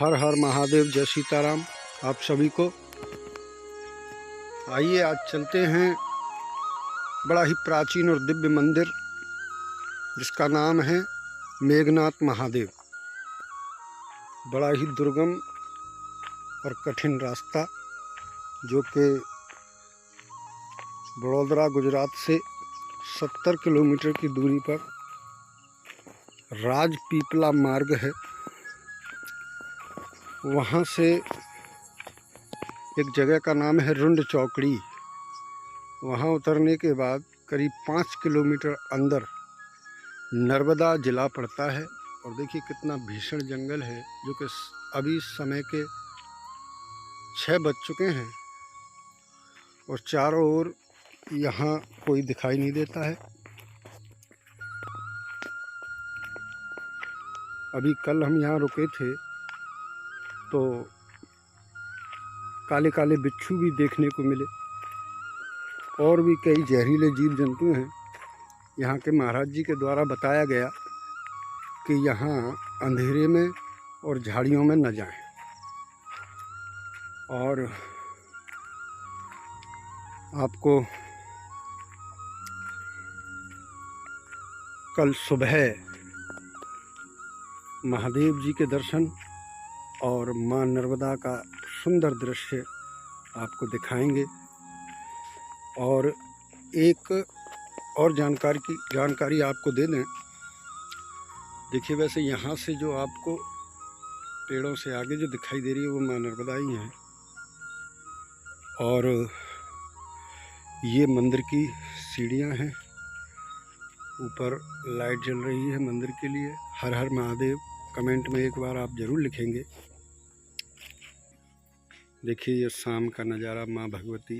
हर हर महादेव, जय सीताराम आप सभी को। आइए आज चलते हैं बड़ा ही प्राचीन और दिव्य मंदिर जिसका नाम है मेघनाथ महादेव। बड़ा ही दुर्गम और कठिन रास्ता जो कि बड़ौदा गुजरात से 70 किलोमीटर की दूरी पर राजपीपला मार्ग है। वहाँ से एक जगह का नाम है रुंड चौकड़ी। वहाँ उतरने के बाद करीब 5 किलोमीटर अंदर नर्मदा जिला पड़ता है। और देखिए कितना भीषण जंगल है जो कि अभी समय के 6 बज चुके हैं और चारों ओर यहाँ कोई दिखाई नहीं देता है। अभी कल हम यहाँ रुके थे तो काले काले बिच्छू भी देखने को मिले और भी कई जहरीले जीव जंतु हैं। यहाँ के महाराज जी के द्वारा बताया गया कि यहाँ अंधेरे में और झाड़ियों में न जाएं। और आपको कल सुबह महादेव जी के दर्शन और माँ नर्मदा का सुंदर दृश्य आपको दिखाएंगे। और एक और जानकारी आपको दे दें। देखिए वैसे यहाँ से जो आपको पेड़ों से आगे जो दिखाई दे रही है वो माँ नर्मदा ही है। और ये मंदिर की सीढ़ियाँ हैं, ऊपर लाइट जल रही है मंदिर के लिए। हर हर महादेव कमेंट में एक बार आप ज़रूर लिखेंगे। देखिए ये शाम का नज़ारा माँ भगवती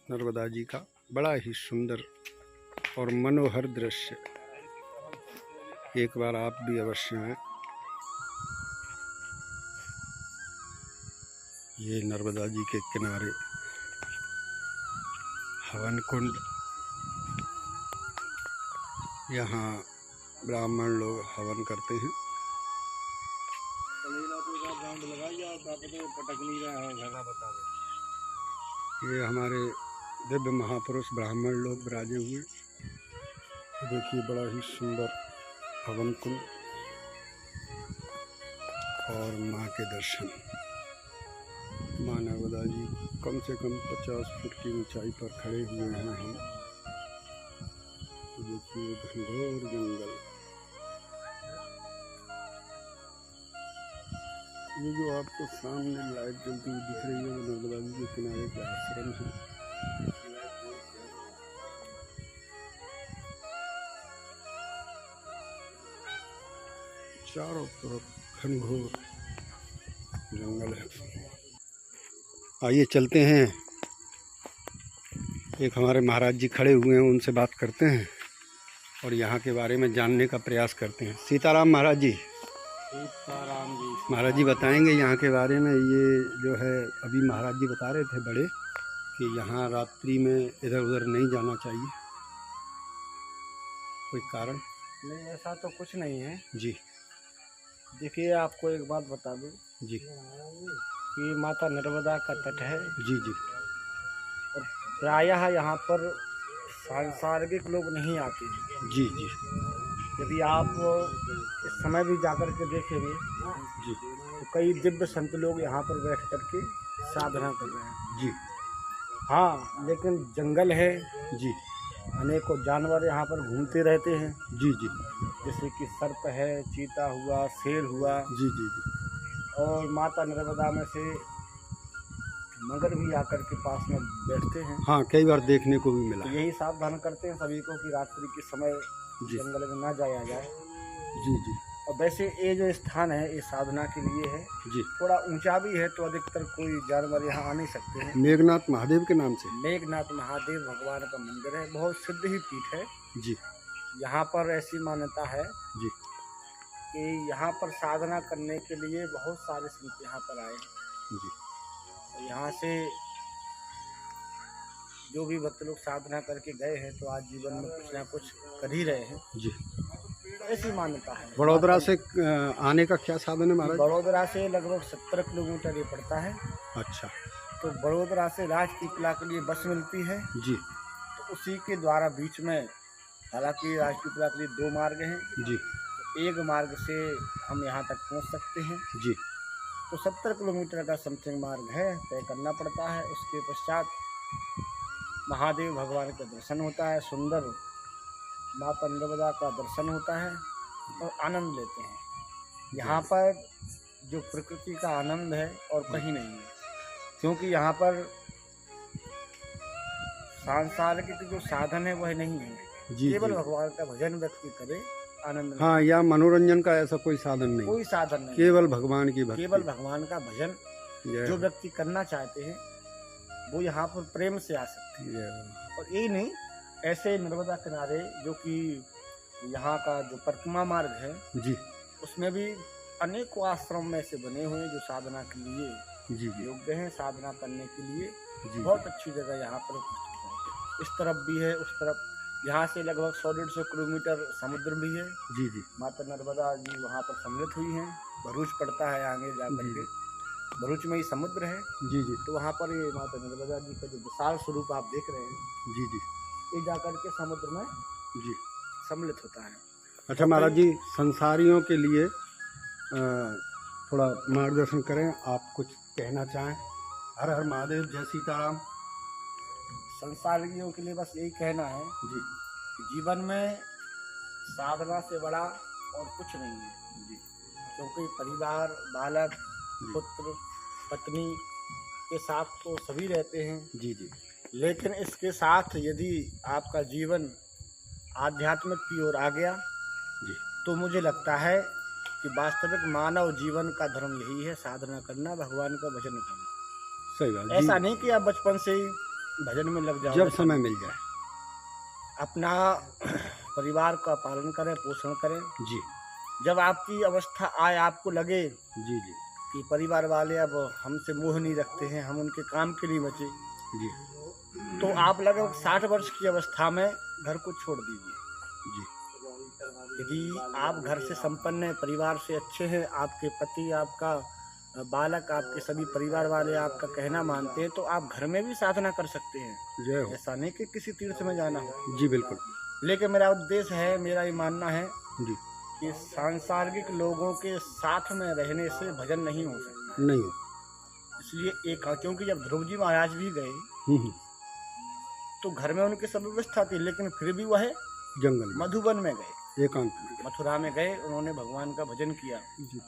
नर्मदा जी का, बड़ा ही सुंदर और मनोहर दृश्य। एक बार आप भी अवश्य आएं। ये नर्मदा जी के किनारे हवन कुंड, यहाँ ब्राह्मण लोग हवन करते हैं। ये हमारे दिव्य महापुरुष ब्राह्मण लोग विराजे हुए। देखिए बड़ा ही सुंदर हवन कुंड और माँ के दर्शन। माँ नर्मदा जी कम से कम 50 फुट की ऊंचाई पर खड़े हुए हैं हम। देखिए घनघोर जंगल। ये जो आपको सामने लाइट जलती हुई दिख रही है वो नर्मदा जी के किनारे के आश्रम है। चारों तरफ घनघोर जंगल है। आइए चलते हैं। एक हमारे महाराज जी खड़े हुए हैं, उनसे बात करते हैं और यहाँ के बारे में जानने का प्रयास करते हैं। सीताराम महाराज जी। सीताराम जी। महाराज जी बताएंगे यहाँ के बारे में। ये जो है अभी महाराज जी बता रहे थे बड़े कि यहाँ रात्रि में इधर उधर नहीं जाना चाहिए, कोई कारण? नहीं, ऐसा तो कुछ नहीं है जी। देखिए आपको एक बात बता दूं जी कि माता नर्मदा का तट है। जी जी। और प्रायः यहाँ पर सांसर्गिक लोग नहीं आते हैं। जी जी यदि आप इस समय भी जाकर के देखेंगे जी तो कई दिव्य संत लोग यहाँ पर बैठ करके साधना कर रहे हैं। जी। हाँ, लेकिन जंगल है जी। अनेकों जानवर यहाँ पर घूमते रहते हैं। जी जी। जैसे कि सर्प है, चीता हुआ, शेर हुआ। जी जी जी। और माता नर्मदा में से मगर भी आकर के पास में बैठते हैं। हाँ, कई बार देखने को भी मिला। तो यही सावधान करते हैं सभी को कि रात्रि के समय जंगल में ना जाया जाए। जी जी। और वैसे ये जो स्थान है ये साधना के लिए है। जी। थोड़ा ऊंचा भी है तो अधिकतर कोई जानवर यहाँ आ नहीं सकते हैं। मेघनाथ महादेव के नाम से मेघनाथ महादेव भगवान का मंदिर है, बहुत सिद्ध ही पीठ है। जी। यहाँ पर ऐसी मान्यता है जी कि यहाँ पर साधना करने के लिए बहुत सारे संत यहाँ पर आए हैं। जी। यहाँ से जो भी भक्त लोग साधना करके गए हैं तो आज जीवन में कुछ ना कुछ कर ही रहे हैं। जी। ऐसी मान्यता है। बड़ोदरा से आने का क्या साधन है महाराज? बड़ोदरा से लगभग 70 किलोमीटर ये पड़ता है। अच्छा तो बड़ोदरा से राजकीय किला के लिए बस मिलती है, जी तो उसी के द्वारा बीच में, हालांकि राजकीय किला के लिए 2 मार्ग हैं, जी तो एक मार्ग से हम यहाँ तक पहुँच सकते हैं। जी तो 70 किलोमीटर का समथिंग मार्ग है, तय करना पड़ता है। उसके पश्चात महादेव भगवान का दर्शन होता है, सुंदर माता नर्मदा का दर्शन होता है और आनंद लेते हैं। यहाँ पर जो प्रकृति का आनंद है और कहीं नहीं है, क्योंकि यहाँ पर सांसारिक जो साधन है वह नहीं है। जी केवल जी। भगवान का भजन व्यक्ति करे, आनंद ले। हाँ, या मनोरंजन का ऐसा कोई साधन नहीं, कोई साधन नहीं, केवल भगवान की भक्ति। केवल भगवान का भजन जय जो हो, व्यक्ति करना चाहते हैं वो यहाँ पर प्रेम से आ सकते हैं। जय हो। और यही नहीं, ऐसे नर्मदा किनारे जो कि यहाँ का जो परिक्रमा मार्ग है, जी उसमें भी अनेकों आश्रम में से बने हुए हैं जो साधना के लिए जी जी योग्य हैं, साधना करने के लिए जी बहुत अच्छी जगह यहाँ पर उपस्थित है। इस तरफ भी है, उस तरफ, यहाँ से लगभग 100-150 किलोमीटर समुद्र भी है। जी जी माता नर्मदा जी वहाँ पर सम्मिलित हुई हैं। भरूच पड़ता है आगे जा जी करके, भरूच में ही समुद्र है। जी जी तो वहाँ पर ये माता नर्मदा जी का जो विशाल स्वरूप आप देख रहे हैं, जी जी ये जा करके समुद्र में जी। सम्मिलित होता है। अच्छा महाराज जी, संसारियों के लिए थोड़ा मार्गदर्शन करें, आप कुछ कहना चाहें? हर हर महादेव, जय सीताराम। संसारियों के लिए बस यही कहना है जी कि जीवन में साधना से बड़ा और कुछ नहीं है जी क्योंकि परिवार, बालक, पुत्र, पत्नी के साथ तो सभी रहते हैं, जी जी लेकिन इसके साथ यदि आपका जीवन आध्यात्मिक की ओर आ गया जी तो मुझे लगता है कि वास्तविक मानव जीवन का धर्म यही है, साधना करना, भगवान का भजन करना। सही बात। ऐसा नहीं कि आप बचपन से ही भजन में लग जाओ, जब समय मिल जाए। अपना परिवार का पालन करें, पोषण करें। जी जब आपकी अवस्था आए, आपको लगे जी जी कि परिवार वाले अब हमसे मोह नहीं रखते हैं, हम उनके काम के लिए बचे, जी तो आप लगभग 60 वर्ष की अवस्था में घर को छोड़ दीजिए। जी यदि आप घर से संपन्न हैं, परिवार से अच्छे हैं, आपके पति, आपका बालक, आपके सभी परिवार वाले आपका कहना मानते हैं, तो आप घर में भी साधना कर सकते हैं। जय हो। ऐसा नहीं कि किसी तीर्थ में जाना हो। जी बिल्कुल। लेकिन मेरा उद्देश्य है, मेरा ये मानना है जी कि सांसारिक लोगों के साथ में रहने से भजन नहीं हो सकता। नहीं हो। इसलिए एक, क्योंकि जब ध्रुव जी महाराज भी गए हम्म। तो घर में उनकी सब व्यवस्था थी, लेकिन फिर भी वह जंगल में मधुबन में गए, एकांत में। मथुरा में गए, उन्होंने भगवान का भजन किया। जी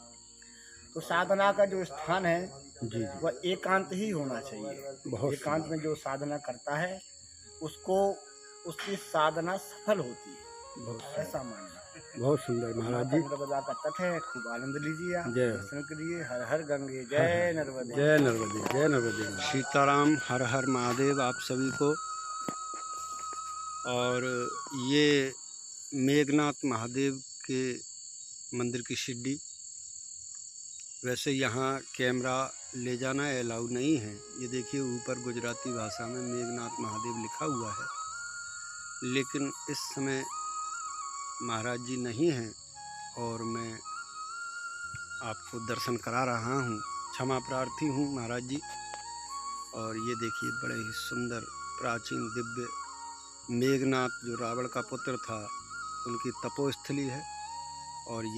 तो साधना का जो स्थान है जी जी वह एकांत ही होना चाहिए। बहुत एकांत में जो साधना करता है उसको, उसकी साधना सफल होती है, बहुत ऐसा मानना है। बहुत सुंदर महाराज जी। नर्मदा का तट है, खूब आनंद लीजिए आप जय। दर्शन के लिए। हर हर गंगे, जय नर्मदे। जय नर्मदे, जय नर्मदे। सीताराम, हर हर महादेव आप सभी को। और ये मेघनाथ महादेव के मंदिर की सीढ़ी, वैसे यहाँ कैमरा ले जाना अलाउ नहीं है। ये देखिए ऊपर गुजराती भाषा में मेघनाथ महादेव लिखा हुआ है, लेकिन इस समय महाराज जी नहीं हैं और मैं आपको दर्शन करा रहा हूँ। क्षमा प्रार्थी हूँ महाराज जी। और ये देखिए बड़े ही सुंदर प्राचीन दिव्य मेघनाथ, जो रावण का पुत्र था, उनकी तपोस्थली है। और ये